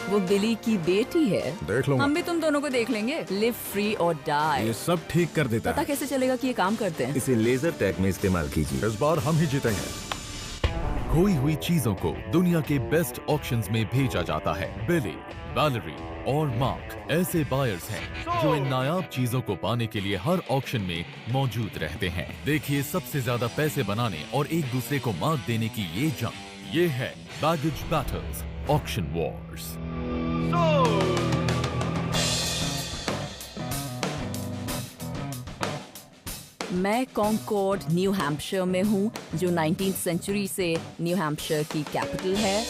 वो बिली की बेटी है। देख लूंगा। हम भी तुम दोनों को देख लेंगे। लिव फ्री और डाई। ये सब ठीक कर देता पता है। कैसे चलेगा कि ये काम करते हैं? इसे लेजर टैग में इस्तेमाल कीजिए। इस बार हम ही जीतेंगे। खोई हुई चीजों को दुनिया के बेस्ट ऑक्शंस में भेजा जाता है। बिली, वैलेरी और मार्क ऐसे बायर्स हैं जो इन नायाब चीजों को पाने के लिए हर ऑक्शन में मौजूद रहते हैं। देखिए सबसे ज्यादा पैसे बनाने और एक दूसरे को मात देने की ये जंग। ये है बैगेज बैटल्स ऑक्शन वॉर्स। मैं कॉन्कॉर्ड न्यू हैम्पशायर में हूँ, जो 19th सेंचुरी से न्यू हैम्पशायर की कैपिटल है।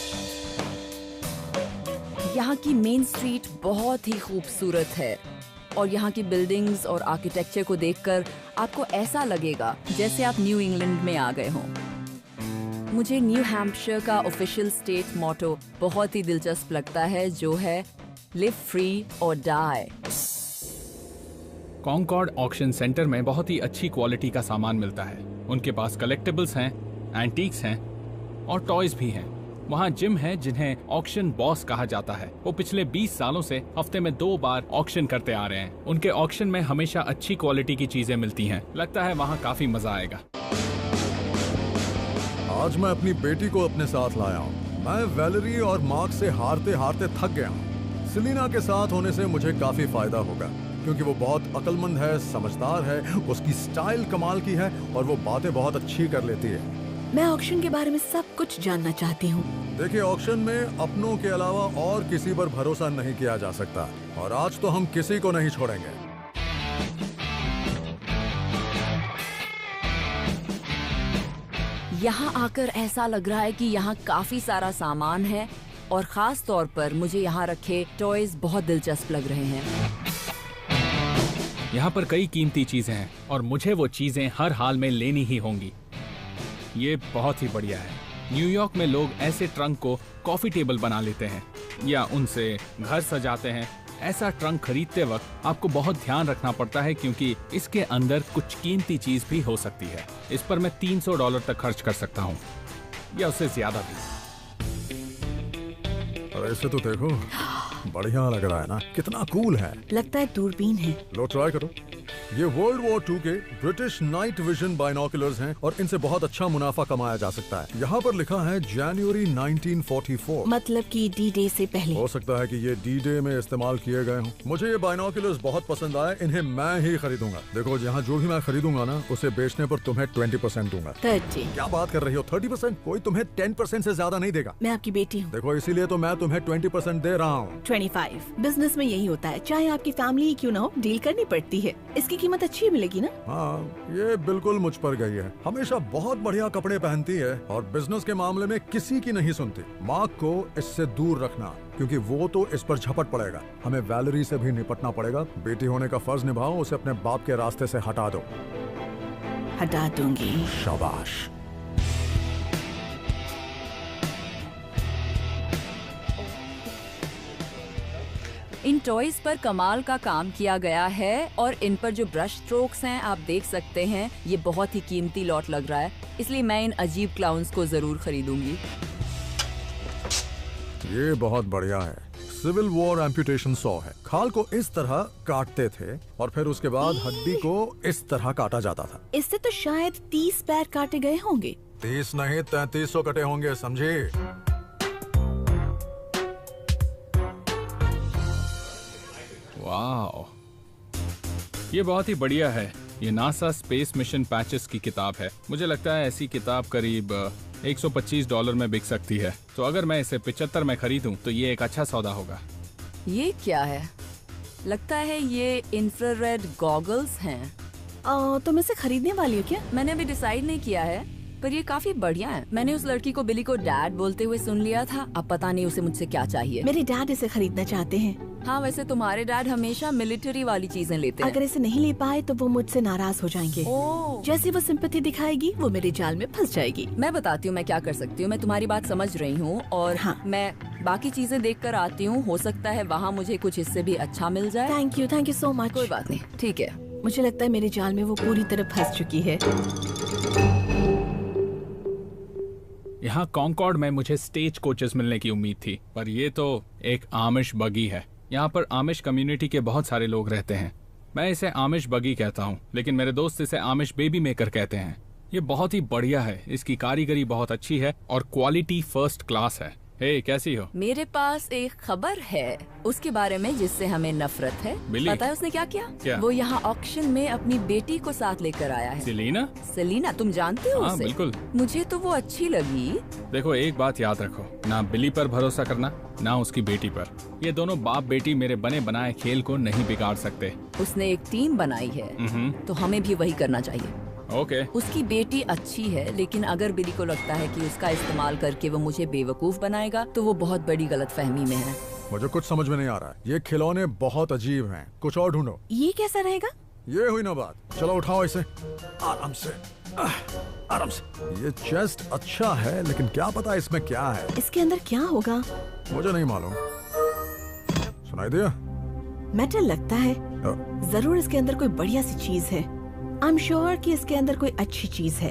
यहाँ की मेन स्ट्रीट बहुत ही खूबसूरत है और यहाँ की बिल्डिंग्स और आर्किटेक्चर को देखकर आपको ऐसा लगेगा जैसे आप न्यू इंग्लैंड में आ गए हों। मुझे न्यू हैम्पशायर का ऑफिशियल स्टेट मोटो बहुत ही दिलचस्प लगता है, जो है लिव फ्री और डाई। कॉन्कॉर्ड ऑक्शन सेंटर में बहुत ही अच्छी क्वालिटी का सामान मिलता है। उनके पास कलेक्टिबल्स हैं, एंटीक्स हैं और टॉयज भी हैं। वहाँ जिम है जिन्हें ऑक्शन बॉस कहा जाता है। वो पिछले 20 सालों से हफ्ते में 2 बार ऑक्शन करते आ रहे हैं। उनके ऑक्शन में हमेशा अच्छी क्वालिटी की चीजें मिलती हैं। लगता है वहाँ काफी मजा आएगा। आज मैं अपनी बेटी को अपने साथ लाया हूँ। मैं वैलेरी और मार्क से हारते हारते थक गया हूँ। सेलिना के साथ होने से मुझे काफी फायदा होगा, क्योंकि वो बहुत अक्लमंद है, समझदार है, उसकी स्टाइल कमाल की है और वो बातें बहुत अच्छी कर लेती है। मैं ऑक्शन के बारे में सब कुछ जानना चाहती हूँ। देखिए, ऑक्शन में अपनों के अलावा और किसी पर भरोसा नहीं किया जा सकता और आज तो हम किसी को नहीं छोड़ेंगे। यहाँ आकर ऐसा लग रहा है कि यहाँ काफी सारा सामान है और खास तौर पर मुझे यहाँ रखे टॉयज बहुत दिलचस्प लग रहे हैं। यहाँ पर कई कीमती चीजें हैं और मुझे वो चीजें हर हाल में लेनी ही होंगी। ये बहुत ही बढ़िया है। न्यूयॉर्क में लोग ऐसे ट्रंक को कॉफी टेबल बना लेते हैं या उनसे घर सजाते हैं। ऐसा ट्रंक खरीदते वक्त आपको बहुत ध्यान रखना पड़ता है, क्योंकि इसके अंदर कुछ कीमती चीज भी हो सकती है। इस पर मैं $300 तक खर्च कर सकता हूँ या उससे ज्यादा भी। और ऐसे तो देखो, बढ़िया लग रहा है ना? कितना कूल है। लगता है दूरबीन है। लो ट्राई करो। ये वर्ल्ड वॉर 2 के ब्रिटिश नाइट विजन बाइनोकुलर्स हैं और इनसे बहुत अच्छा मुनाफा कमाया जा सकता है। यहाँ पर लिखा है जनवरी 1944। मतलब कि डी डे से पहले। हो सकता है कि ये डी डे में इस्तेमाल किए गए हों। मुझे ये बाइनोकुलर्स बहुत पसंद आए, इन्हें मैं ही खरीदूंगा। देखो, यहाँ जो भी मैं खरीदूंगा ना, उसे बेचने पर तुम्हें 20% दूंगा। 30। क्या बात कर रही हो? 30%? कोई तुम्हें 10% से ज्यादा नहीं देगा। मैं आपकी बेटी हूँ। देखो, इसीलिए तो मैं तुम्हें 20% दे रहा हूँ। 25। बिजनेस में यही होता है, चाहे आपकी फैमिली ही क्यों ना हो, डील करनी पड़ती है। इसकी कीमत अच्छी मिलेगी ना? हाँ, ये बिल्कुल मुझ पर गई है। हमेशा बहुत बढ़िया कपड़े पहनती है और बिजनेस के मामले में किसी की नहीं सुनती। मार्क को इससे दूर रखना, क्योंकि वो तो इस पर झपट पड़ेगा। हमें वैलेरी से भी निपटना पड़ेगा। बेटी होने का फर्ज निभाओ, उसे अपने बाप के रास्ते से हटा दो। हटा दूंगी। शाबाश। इन टॉयज पर कमाल का काम किया गया है और इन पर जो ब्रश स्ट्रोक्स हैं आप देख सकते हैं। ये बहुत ही कीमती लॉट लग रहा है, इसलिए मैं इन अजीब क्लाउन्स को जरूर खरीदूंगी। ये बहुत बढ़िया है। सिविल वॉर एम्पुटेशन सॉ है। खाल को इस तरह काटते थे और फिर उसके बाद हड्डी को इस तरह काटा जाता था। इससे तो शायद 30 पैर काटे गए होंगे। 30 नहीं, 3300 कटे होंगे, समझे? वाह, ये बहुत ही बढ़िया है। ये नासा स्पेस मिशन पैचेस की किताब है। मुझे लगता है ऐसी किताब करीब $125 में बिक सकती है। तो अगर मैं इसे 75 में खरीदूं तो ये एक अच्छा सौदा होगा। ये क्या है? लगता है ये इंफ्रारेड गॉगल्स हैं। तुम इसे खरीदने वाली हो क्या? मैंने अभी डिसाइड नहीं किया है, पर ये काफी बढ़िया है। मैंने उस लड़की को बिली को डैड बोलते हुए सुन लिया था। अब पता नहीं उसे मुझसे क्या चाहिए। मेरे डैड इसे खरीदना चाहते हैं। हाँ, वैसे तुम्हारे डैड हमेशा मिलिट्री वाली चीजें लेते हैं। अगर इसे नहीं ले पाए तो वो मुझसे नाराज हो जाएंगे। जैसे वो सिंपैथी दिखाएगी, वो मेरे जाल में फंस जाएगी। मैं बताती हूँ मैं क्या कर सकती हूँ। मैं तुम्हारी बात समझ रही हूँ और हाँ। मैं बाकी चीजें देख कर आती हूँ। हो सकता है वहाँ मुझे कुछ इससे भी अच्छा मिल जाए। Thank you so much. कोई बात नहीं, ठीक है। मुझे लगता है मेरे जाल में वो पूरी तरह फंस चुकी है। यहाँ कॉन्कॉर्ड में मुझे स्टेज कोचेस मिलने की उम्मीद थी, पर ये तो एक आमिश बगी है। यहाँ पर आमिश कम्युनिटी के बहुत सारे लोग रहते हैं। मैं इसे आमिश बगी कहता हूँ, लेकिन मेरे दोस्त इसे आमिश बेबी मेकर कहते हैं। ये बहुत ही बढ़िया है, इसकी कारीगरी बहुत अच्छी है और क्वालिटी फर्स्ट क्लास है। हे, कैसी हो? मेरे पास एक खबर है उसके बारे में जिससे हमें नफरत है। बिली? पता है उसने क्या किया? क्या? वो यहाँ ऑक्शन में अपनी बेटी को साथ लेकर आया है। सेलिना? सेलिना, तुम जानते हो हाँ, उसे? बिल्कुल। मुझे तो वो अच्छी लगी। देखो, एक बात याद रखो, ना बिली पर भरोसा करना, ना उसकी बेटी पर। ये दोनों बाप बेटी मेरे बने बनाए खेल को नहीं बिगाड़ सकते। उसने एक टीम बनाई है, तो हमें भी वही करना चाहिए। ओके। उसकी बेटी अच्छी है, लेकिन अगर बिली को लगता है कि उसका इस्तेमाल करके वो मुझे बेवकूफ बनाएगा, तो वो बहुत बड़ी गलतफहमी में है। मुझे कुछ समझ में नहीं आ रहा है। ये खिलौने बहुत अजीब हैं। कुछ और ढूंढो। ये कैसा रहेगा? ये हुई ना बात। चलो उठाओ इसे आराम से, आराम से। ये चेस्ट अच्छा है, लेकिन क्या पता इसमें क्या है। इसके अंदर क्या होगा? मुझे नहीं मालूम। सुनाई दिया? मेटल लगता है। जरूर इसके अंदर कोई बढ़िया सी चीज है। आई एम श्योर कि इसके अंदर कोई अच्छी चीज है।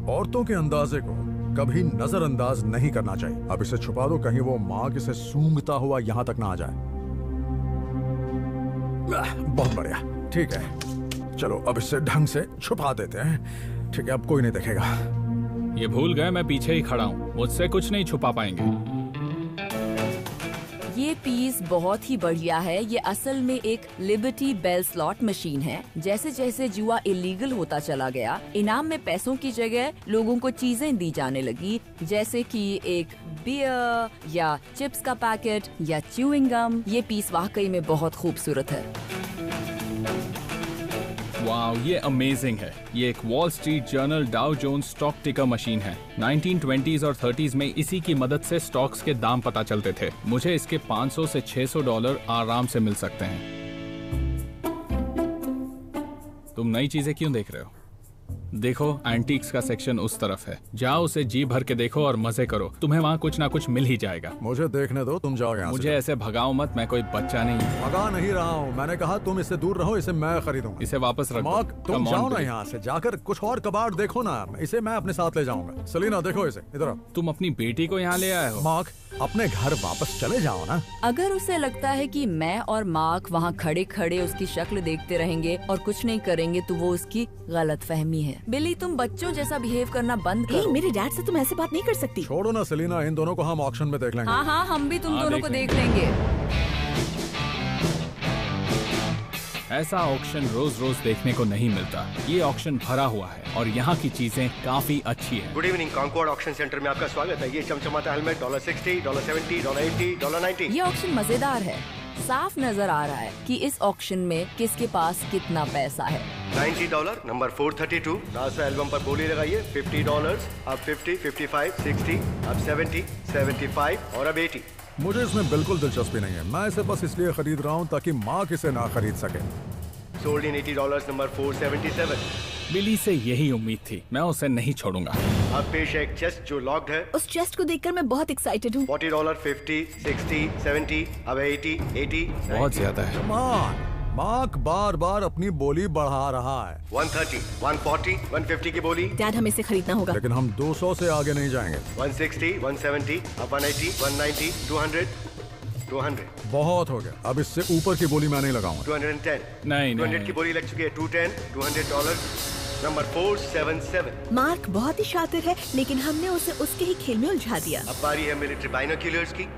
औरतों के अंदाजे को कभी नजरअंदाज नहीं करना चाहिए। अब इसे छुपा दो, कहीं वो माँ इसे सूंघता हुआ यहाँ तक ना आ जाए। बहुत बढ़िया, ठीक है। चलो अब इसे ढंग से छुपा देते हैं। ठीक है, अब कोई नहीं देखेगा। ये भूल गए मैं पीछे ही खड़ा हूँ, मुझसे कुछ नहीं छुपा पाएंगे। ये पीस बहुत ही बढ़िया है। ये असल में एक लिबर्टी बेल स्लॉट मशीन है। जैसे जैसे जुआ इलीगल होता चला गया, इनाम में पैसों की जगह लोगों को चीजें दी जाने लगी, जैसे कि एक बियर या चिप्स का पैकेट या च्यूइंग गम। ये पीस वाकई में बहुत खूबसूरत है। वाओ, ये अमेजिंग है। ये एक Wall Street Journal Dow Jones stock ticker machine है। 1920s और 30s में इसी की मदद से स्टॉक्स के दाम पता चलते थे। मुझे इसके 500 से 600 डॉलर आराम से मिल सकते हैं। तुम नई चीजें क्यों देख रहे हो? देखो, एंटीक्स का सेक्शन उस तरफ है। जाओ, उसे जी भर के देखो और मजे करो। तुम्हें वहाँ कुछ ना कुछ मिल ही जाएगा। मुझे देखने दो, तुम जाओ यहाँ से। मुझे ऐसे भगाओ मत, मैं कोई बच्चा नहीं हूँ। भगा नहीं रहा हूँ, मैंने कहा तुम इससे दूर रहो। इसे मैं खरीदूंगा। इसे वापस रखो। मार्क, तुम Come on, जाओ ना Billy। यहाँ से। जाकर कुछ और कबाड़ देखो ना। इसे मैं अपने साथ ले जाऊंगा। सेलिना, देखो इसे, इधर आओ। तुम अपनी बेटी को यहाँ ले आए हो। मार्क, अपने घर वापस चले जाओ ना। अगर उसे लगता है कि मैं और मार्क वहाँ खड़े खड़े उसकी शक्ल देखते रहेंगे और कुछ नहीं करेंगे, तो वो उसकी गलतफहमी है। बिली, तुम बच्चों जैसा बिहेव करना बंद करो। मेरे डैड से तुम ऐसे बात नहीं कर सकती। छोड़ो ना सेलिना, इन दोनों को हम ऑक्शन में देख लेंगे। हाँ हाँ, हम भी तुम हाँ, दोनों को देख लेंगे। ऐसा ऑक्शन रोज रोज देखने को नहीं मिलता। ये ऑक्शन भरा हुआ है और यहाँ की चीजें काफी अच्छी हैं। Good evening, Concorde auction centre में आपका स्वागत है। ये चमचमाता हेलमेट $60, $70, $80, $90। ये ऑक्शन मजेदार है। साफ नजर आ रहा है कि इस ऑक्शन में किसके पास कितना पैसा है। $90, नंबर 432। नासा एल्बम पर बोली लगाइए। $50, अब 50, 55, 60, अब 70, 75 और अब 80। मुझे इसमें बिल्कुल दिलचस्पी नहीं है। मैं इसे बस इसलिए खरीद रहा हूँ ताकि मार्क इसे ना खरीद सके। Sold in $80, number 477। बिली से यही उम्मीद थी, मैं उसे नहीं छोड़ूंगा। अब पेश है एक चेस्ट जो लॉक्ड है। उस चेस्ट को देखकर मैं बहुत एक्साइटेड हूँ। $40, 50, 60, 70, अब 80, 80, बहुत ज्यादा है। मार्क बार बार अपनी बोली बढ़ा रहा है। 130, 140, 150 की बोली। डैड, हमें इसे खरीदना होगा। लेकिन हम 200 से आगे नहीं जाएंगे। 160, 170, अब 180, 190, 200, 200, बहुत हो गया। अब इससे ऊपर की बोली मैं नहीं लगाऊंगा। 210। नहीं 200 की बोली लग चुकी है। 210, $200, नंबर 477। मार्क बहुत ही शातिर है, लेकिन हमने उसे उसके ही खेल में उलझा दिया। अब बारी है मिलिट्री बाइनोक्यूलर्स की।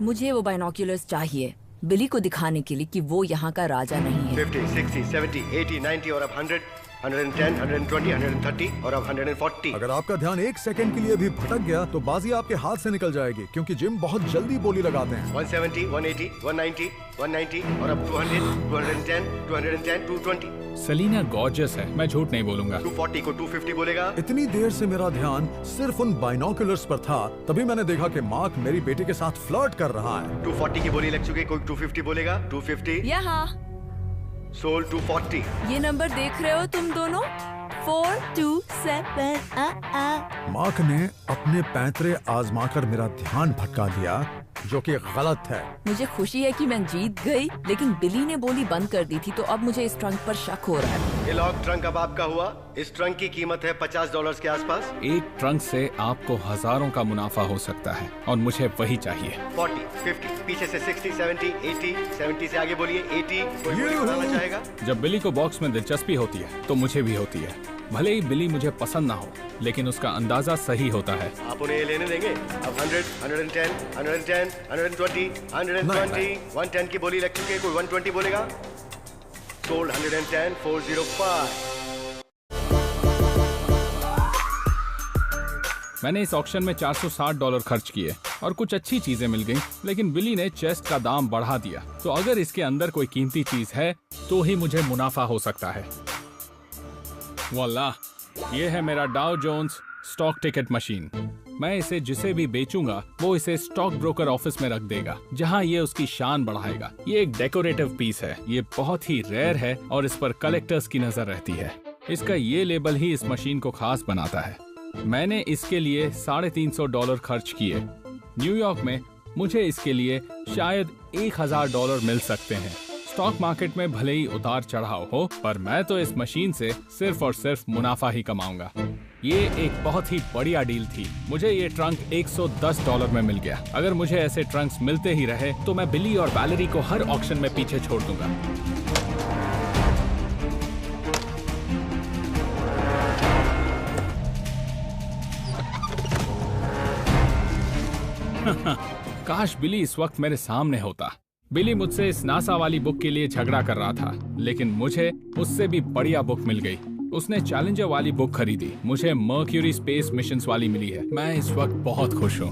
मुझे वो बाइनोक्यूलर्स चाहिए, बिली को दिखाने के लिए कि वो यहाँ का राजा नहीं है। 50, 60, 70, 80, 90 और अब 100, 110, 120, 130 और अब 140। अगर आपका ध्यान एक सेकंड के लिए भी भटक गया तो बाजी आपके हाथ से निकल जाएगी, क्योंकि जिम बहुत जल्दी बोली लगाते हैं। 170, 180, 190, 190 और अब 200, 210, 210, 220। सेलिना गॉर्जियस है, मैं झूठ नहीं बोलूंगा। 240 को 250 बोलेगा। इतनी देर से मेरा ध्यान सिर्फ उन बाइनोक्यूलर्स पर था, तभी मैंने देखा कि मार्क मेरी बेटी के साथ फ्लर्ट कर रहा है। 240 की बोली लग चुकी है। कोई 250 बोलेगा। 250, यहाँ सोल्ड 240। ये नंबर देख रहे हो तुम दोनों? 427। मार्क ने अपने पैंतरे आजमाकर मेरा ध्यान भटका दिया जो कि गलत है। मुझे खुशी है कि मैं जीत गई, लेकिन बिली ने बोली बंद कर दी थी, तो अब मुझे इस ट्रंक पर शक हो रहा है। ये लॉक ट्रंक अब आपका हुआ। इस ट्रंक की कीमत है $50 के आसपास। एक ट्रंक से आपको हजारों का मुनाफा हो सकता है और मुझे वही चाहिए। 40, 50, पीछे से 60, 70, 80, 70 से आगे बोलिए 80। कोई मुझे बनाना चाहेगा? जब बिली को बॉक्स में दिलचस्पी होती है तो मुझे भी होती है। भले ही बिली मुझे पसंद ना हो, लेकिन उसका अंदाजा सही होता है। आप उन्हें ये लेने देंगे? अब 100, 110, 110, 120, 120, 110 की बोली लग चुकी है। कोई 120 बोलेगा? सोल्ड 110, 405। मैंने इस ऑक्शन में $460 खर्च किए और कुछ अच्छी चीजें मिल गईं, लेकिन बिली ने चेस्ट का दाम बढ़ा दिया। तो अगर इसके अंदर कोई कीमती चीज है तो ही मुझे मुनाफा हो सकता है। वाल्लाह, ये है मेरा डाउ जोन्स स्टॉक टिकट मशीन। मैं इसे जिसे भी बेचूंगा वो इसे स्टॉक ब्रोकर ऑफिस में रख देगा, जहां ये उसकी शान बढ़ाएगा। ये एक डेकोरेटिव पीस है, ये बहुत ही रेयर है और इस पर कलेक्टर्स की नजर रहती है। इसका ये लेबल ही इस मशीन को खास बनाता है। मैंने इसके लिए $350 खर्च किए। न्यूयॉर्क में मुझे इसके लिए शायद $1000 मिल सकते हैं। स्टॉक मार्केट में भले ही उतार चढ़ाव हो, पर मैं तो इस मशीन से सिर्फ और सिर्फ मुनाफा ही कमाऊंगा। ये एक बहुत ही बढ़िया डील थी। मुझे ये ट्रंक $110 में मिल गया। अगर मुझे ऐसे ट्रंक्स मिलते ही रहे तो मैं बिली और वैलेरी को हर ऑक्शन में पीछे छोड़ दूंगा। काश बिली इस वक्त मेरे सामने होता। बिली मुझसे इस नासा वाली बुक के लिए झगड़ा कर रहा था, लेकिन मुझे उससे भी बढ़िया बुक मिल गई। उसने चैलेंजर वाली बुक खरीदी। मुझे मर्क्यूरी स्पेस मिशंस वाली मिली है। मैं इस वक्त बहुत खुश हूँ।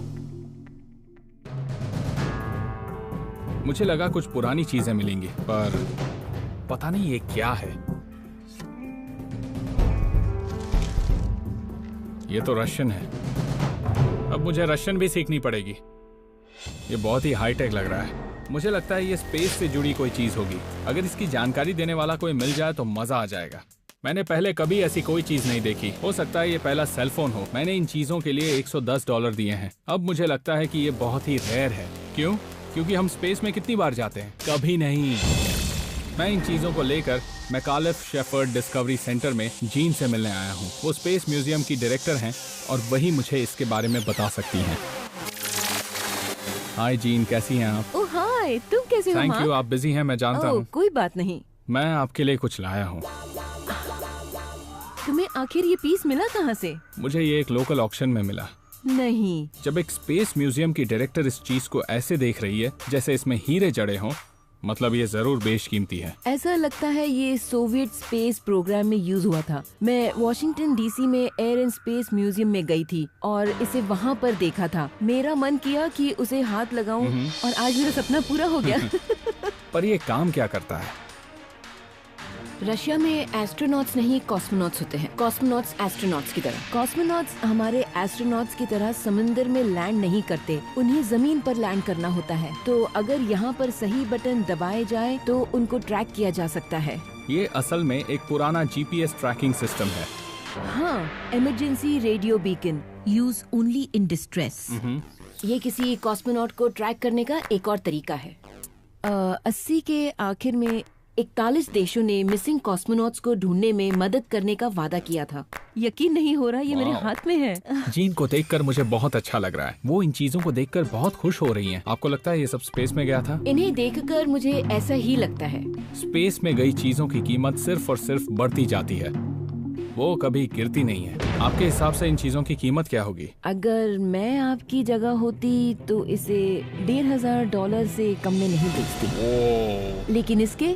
मुझे लगा कुछ पुरानी चीजें मिलेंगी, पर पता नहीं ये क्या है। ये तो रशियन है। अब मुझे रशियन भी सीखनी पड़ेगी। ये बहुत ही हाईटेक लग रहा है। मुझे लगता है ये स्पेस से जुड़ी कोई चीज होगी। अगर इसकी जानकारी देने वाला कोई मिल जाए तो मजा आ जाएगा। मैंने पहले कभी ऐसी कोई चीज नहीं देखी। हो सकता है ये पहला सेलफोन हो। मैंने इन चीजों के लिए $110 दिए हैं। अब मुझे लगता है कि ये बहुत ही रेयर है। क्यों? क्योंकि हम स्पेस में कितनी बार जाते हैं? कभी नहीं। मैं इन चीजों को लेकर मैकालिफ शेफर्ड डिस्कवरी सेंटर में जीन से मिलने आया हूँ। वो स्पेस म्यूजियम की डायरेक्टर हैं और वही मुझे इसके बारे में बता सकती हैं। हाय जीन, कैसी हैं आप? ओह हाय, तुम कैसे हो? Thank you. आप बिजी हैं, मैं जानता हूँ। कोई बात नहीं। मैं आपके लिए कुछ लाया हूँ। तुम्हें आखिर ये पीस मिला कहाँ से? मुझे ये एक लोकल ऑक्शन में मिला। नहीं। जब एक स्पेस म्यूजियम की डायरेक्टर इस चीज को ऐसे देख रही है जैसे इसमें हीरे जड़े हों, मतलब ये जरूर बेशकीमती है। ऐसा लगता है ये सोवियत स्पेस प्रोग्राम में यूज हुआ था। मैं वॉशिंगटन डीसी में एयर एंड स्पेस म्यूजियम में गई थी और इसे वहाँ पर देखा था। मेरा मन किया कि उसे हाथ लगाऊं और आज मेरा सपना पूरा हो गया। पर ये काम क्या करता है? रशिया में एस्ट्रोनॉट्स नहीं कॉस्मोनॉट्स होते हैं। कॉस्मोनॉट्स एस्ट्रोनॉट्स की तरह। कॉस्मोनॉट्स हमारे एस्ट्रोनॉट्स की तरह समुद्र में लैंड नहीं करते, उन्हें जमीन पर लैंड करना होता है। तो अगर यहाँ पर सही बटन दबाए जाए तो उनको ट्रैक किया जा सकता है। ये असल में एक पुराना GPS ट्रैकिंग सिस्टम है। हाँ, emergency radio beacon, use only in distress. ये किसी कॉस्मोनॉट को ट्रैक करने का एक और तरीका है। 80 के आखिर में 41 देशों ने मिसिंग कॉस्मोनॉट्स को ढूंढने में मदद करने का वादा किया था। यकीन नहीं हो रहा, ये मेरे हाथ में है। जीन को देखकर मुझे बहुत अच्छा लग रहा है। वो इन चीजों को देखकर बहुत खुश हो रही हैं। आपको लगता है ये सब स्पेस में गया था? इन्हें देखकर मुझे ऐसा ही लगता है। स्पेस में गई चीजों की कीमत सिर्फ और सिर्फ बढ़ती जाती है, वो कभी गिरती नहीं है। आपके हिसाब से इन चीजों की कीमत क्या होगी? अगर मैं आपकी जगह होती तो इसे $1500 से कम में नहीं बेचती। लेकिन इसके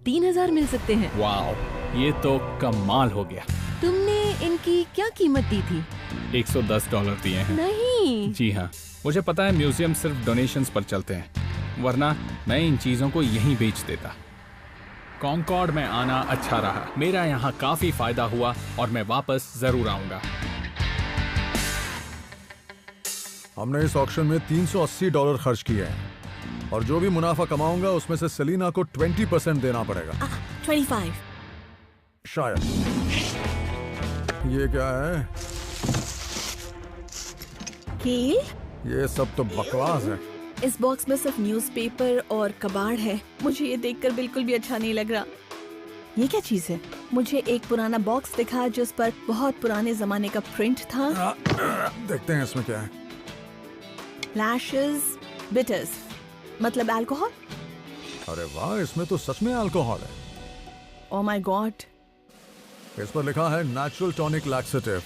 3000 मिल सकते हैं। वाओ, ये तो कमाल हो गया। तुमने इनकी क्या कीमत दी थी? $110 दिए हैं। नहीं। जी हाँ, मुझे पता है म्यूजियम सिर्फ डोनेशंस पर चलते हैं, वरना मैं इन चीजों को यहीं बेच देता। कॉन्कॉर्ड में आना अच्छा रहा। मेरा यहाँ काफी फायदा हुआ और मैं वापस जरूर आऊंगा। हमने इस ऑक्शन में $380 खर्च किए हैं और जो भी मुनाफा कमाऊंगा उसमें से सेलिना को 20% देना पड़ेगा। 25 शायद। ये क्या है? केल? ये सब तो बकवास है। इस बॉक्स में सिर्फ न्यूज़पेपर और कबाड़ है। मुझे ये देखकर बिल्कुल भी अच्छा नहीं लग रहा। ये क्या चीज है? मुझे एक पुराना बॉक्स दिखा जिस पर बहुत पुराने जमाने का प्रिंट था। देखते हैं इसमें क्या है। लैशेस बिटर्स, मतलब अल्कोहल। अरे वाह, इसमें तो सच में अल्कोहल है। Oh my God. इस पर लिखा है नेचुरल टॉनिक लैक्सेटिव।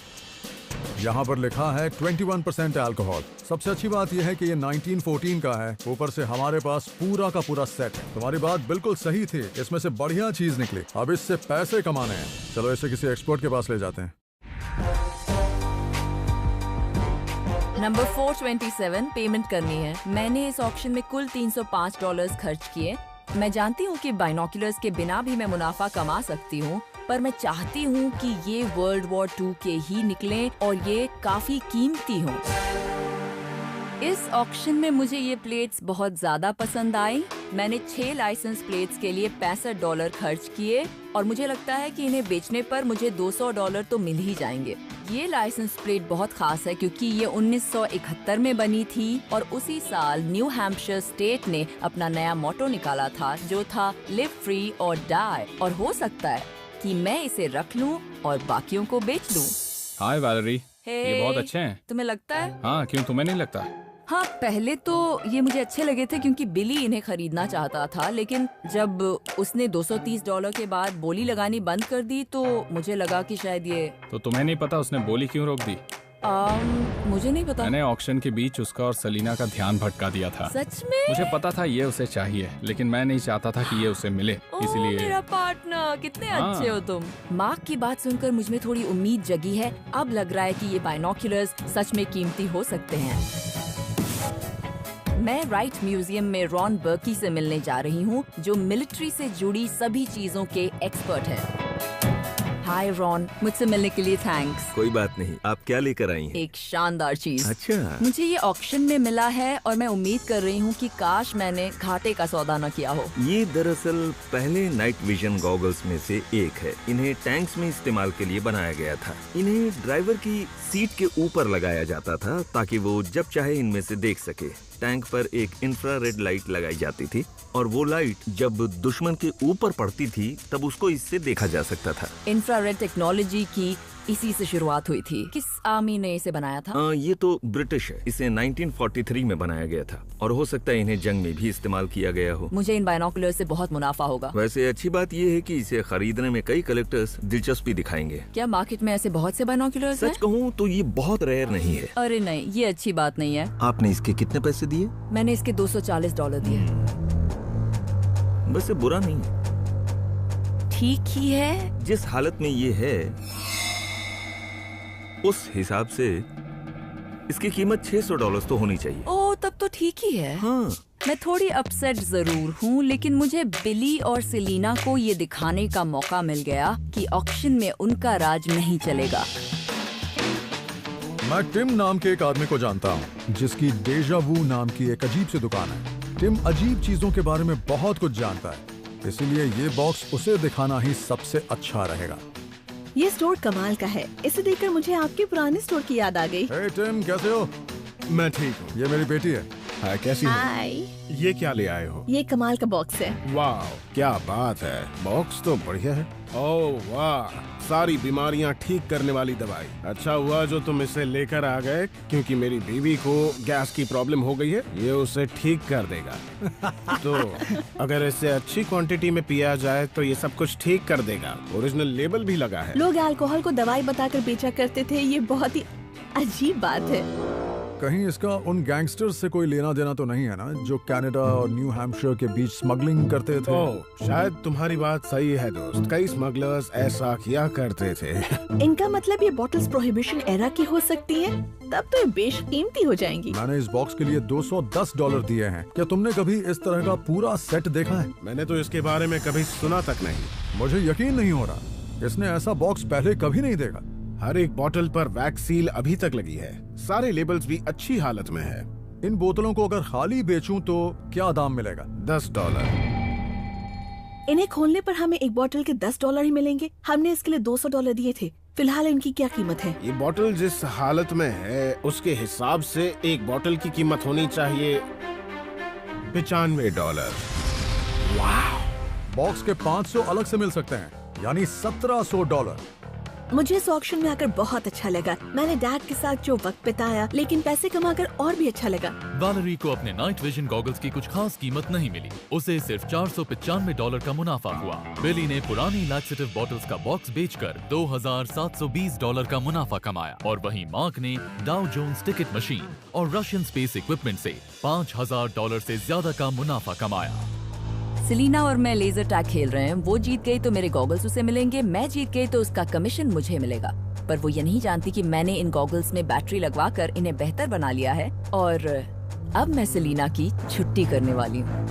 यहाँ पर लिखा है 21% अल्कोहल। सबसे अच्छी बात यह है कि ये 1914 का है। ऊपर से हमारे पास पूरा का पूरा सेट है। तुम्हारी बात बिल्कुल सही थी, इसमें से बढ़िया चीज निकली। अब इससे पैसे कमाने हैं। चलो इसे किसी एक्सपर्ट के पास ले जाते हैं। नंबर 427 पेमेंट करनी है। मैंने इस ऑक्शन में कुल $305 खर्च किए। मैं जानती हूँ कि बाइनोकुलर्स के बिना भी मैं मुनाफा कमा सकती हूँ, पर मैं चाहती हूँ कि ये वर्ल्ड वॉर 2 के ही निकलें और ये काफी कीमती हों। इस ऑक्शन में मुझे ये प्लेट्स बहुत ज्यादा पसंद आई। मैंने 6 लाइसेंस प्लेट्स के लिए $65 खर्च किए और मुझे लगता है कि इन्हें बेचने पर मुझे $200 तो मिल ही जाएंगे। ये लाइसेंस प्लेट बहुत खास है क्योंकि ये 1971 में बनी थी और उसी साल न्यू हैम्पशायर स्टेट ने अपना नया मोटो निकाला था जो था लिव फ्री और डाई। और हो सकता है कि मैं इसे रख लूं और बाकियों को बेच दूं। हाय वैलेरी, हे, ये बहुत अच्छे हैं। तुम्हें लगता है? हाँ, क्यों तुम्हें नहीं लगता? हाँ, पहले तो ये मुझे अच्छे लगे थे क्योंकि बिली इन्हें खरीदना चाहता था, लेकिन जब उसने $230 के बाद बोली लगानी बंद कर दी तो मुझे लगा कि शायद ये। तो तुम्हें नहीं पता उसने बोली क्यों रोक दी? मुझे नहीं पता। मैंने ऑक्शन के बीच उसका और सलीना का ध्यान भटका दिया था। सच में? मुझे पता था ये उसे चाहिए, लेकिन मैं नहीं चाहता था कि ये उसे मिले, इसलिए। मेरा पार्टनर, कितने अच्छे हो तुम। मार्क की बात सुनकर मुझ में थोड़ी उम्मीद जगी है। अब लग रहा है कि ये बाइनोकुलर्स सच में कीमती हो सकते हैं। मैं राइट म्यूजियम में रॉन बर्की से मिलने जा रही हूँ जो मिलिट्री से जुड़ी सभी चीजों के एक्सपर्ट हैं। हाय रॉन, मुझसे मिलने के लिए थैंक्स। कोई बात नहीं। आप क्या लेकर आई हैं? एक शानदार चीज। अच्छा। मुझे ये ऑक्शन में मिला है और मैं उम्मीद कर रही हूँ कि काश मैंने घाटे का सौदा न किया हो। ये दरअसल पहले नाइट विजन गॉगल्स में से एक है। इन्हें टैंक्स में इस्तेमाल के लिए बनाया गया था। इन्हें ड्राइवर की सीट के ऊपर लगाया जाता था ताकि वो जब चाहे इनमें से देख सके। टैंक पर एक इंफ्रारेड लाइट लगाई जाती थी और वो लाइट जब दुश्मन के ऊपर पड़ती थी तब उसको इससे देखा जा सकता था। इंफ्रारेड टेक्नोलॉजी की इसी से शुरुआत हुई थी। किस आर्मी ने इसे बनाया था? ये तो ब्रिटिश है। इसे 1943 में बनाया गया था और हो सकता है इन्हें जंग में भी इस्तेमाल किया गया हो। मुझे इन बाइनोकुलर से बहुत मुनाफा होगा। वैसे अच्छी बात ये है कि इसे खरीदने में कई कलेक्टर्स दिलचस्पी दिखाएंगे। क्या मार्केट में ऐसे बहुत से बाइनोकुलर्स हैं? सच कहूँ तो ये बहुत रेयर नहीं है। अरे नहीं, ये अच्छी बात नहीं है। आपने इसके कितने पैसे दिए? मैंने इसके $240 दिए। वैसे बुरा नहीं है, ठीक ही है। जिस हालत में ये है उस हिसाब से इसकी कीमत $600 तो होनी चाहिए। ओह, तब तो ठीक ही है। हाँ। मैं थोड़ी अपसेट जरूर हूँ, लेकिन मुझे बिली और सेलिना को ये दिखाने का मौका मिल गया कि ऑक्शन में उनका राज नहीं चलेगा। मैं टिम नाम के एक आदमी को जानता हूँ जिसकी डेजा वू नाम की एक अजीब सी दुकान है। टिम अजीब चीजों के बारे में बहुत कुछ जानता है, इसीलिए ये बॉक्स उसे दिखाना ही सबसे अच्छा रहेगा। ये स्टोर कमाल का है। इसे देखकर मुझे आपके पुराने स्टोर की याद आ गई। हे टिम, कैसे हो? मैं ठीक हूँ। ये मेरी बेटी है। हाँ, कैसी हो? हाय। ये क्या ले आए हो? ये कमाल का बॉक्स है। वाह, क्या बात है। बॉक्स तो बढ़िया है। ओह वाह, सारी बीमारियां ठीक करने वाली दवाई। अच्छा हुआ जो तुम इसे लेकर आ गए, क्योंकि मेरी बीवी को गैस की प्रॉब्लम हो गई है। ये उसे ठीक कर देगा। तो अगर इसे अच्छी क्वांटिटी में पिया जाए तो ये सब कुछ ठीक कर देगा। ओरिजिनल लेबल भी लगा है। लोग अल्कोहल को दवाई बताकर बेचा करते थे। ये बहुत ही अजीब बात है। कहीं इसका उन गैंगस्टर्स से कोई लेना देना तो नहीं है ना जो कनाडा और न्यू हैम्पशायर के बीच स्मगलिंग करते थे? ओह, शायद तुम्हारी बात सही है दोस्त। कई स्मगलर्स ऐसा किया करते थे। इनका मतलब ये बॉटल्स प्रोहिबिशन एरा की हो सकती है। तब तो ये बेशकीमती हो जाएंगी। मैंने इस बॉक्स के लिए $210 दिए हैं। क्या तुमने कभी इस तरह का पूरा सेट देखा है? मैंने तो इसके बारे में कभी सुना तक नहीं। मुझे यकीन नहीं हो रहा, इसने ऐसा बॉक्स पहले कभी नहीं देखा। हर एक बोतल पर वैक्स सील अभी तक लगी है। सारे लेबल्स भी अच्छी हालत में है। इन बोतलों को अगर खाली बेचूं तो क्या दाम मिलेगा? $10। इन्हें खोलने पर हमें एक बोतल के $10 ही मिलेंगे। हमने इसके लिए $200 दिए थे। फिलहाल इनकी क्या कीमत है? ये बोतल जिस हालत में है उसके हिसाब से एक बोतल की कीमत होनी चाहिए $95। बॉक्स के 500 अलग से मिल सकते हैं, यानी $1700। मुझे इस ऑक्शन में आकर बहुत अच्छा लगा। मैंने डैड के साथ जो वक्त बिताया, लेकिन पैसे कमाकर और भी अच्छा लगा। वैलेरी को अपने नाइट विजन गॉगल्स की कुछ खास कीमत नहीं मिली, उसे सिर्फ $495 का मुनाफा हुआ। बिली ने पुरानी लैक्सेटिव बॉटल्स का बॉक्स बेचकर $2720 का मुनाफा कमाया, और वहीं मार्क ने डाउ जोन्स टिकट मशीन और रशियन स्पेस इक्विपमेंट से $5000 से ज्यादा का मुनाफा कमाया। सेलिना और मैं लेजर टैग खेल रहे हैं। वो जीत गई तो मेरे गॉगल्स उसे मिलेंगे, मैं जीत गई तो उसका कमीशन मुझे मिलेगा। पर वो ये नहीं जानती कि मैंने इन गॉगल्स में बैटरी लगवाकर इन्हें बेहतर बना लिया है, और अब मैं सेलिना की छुट्टी करने वाली हूँ।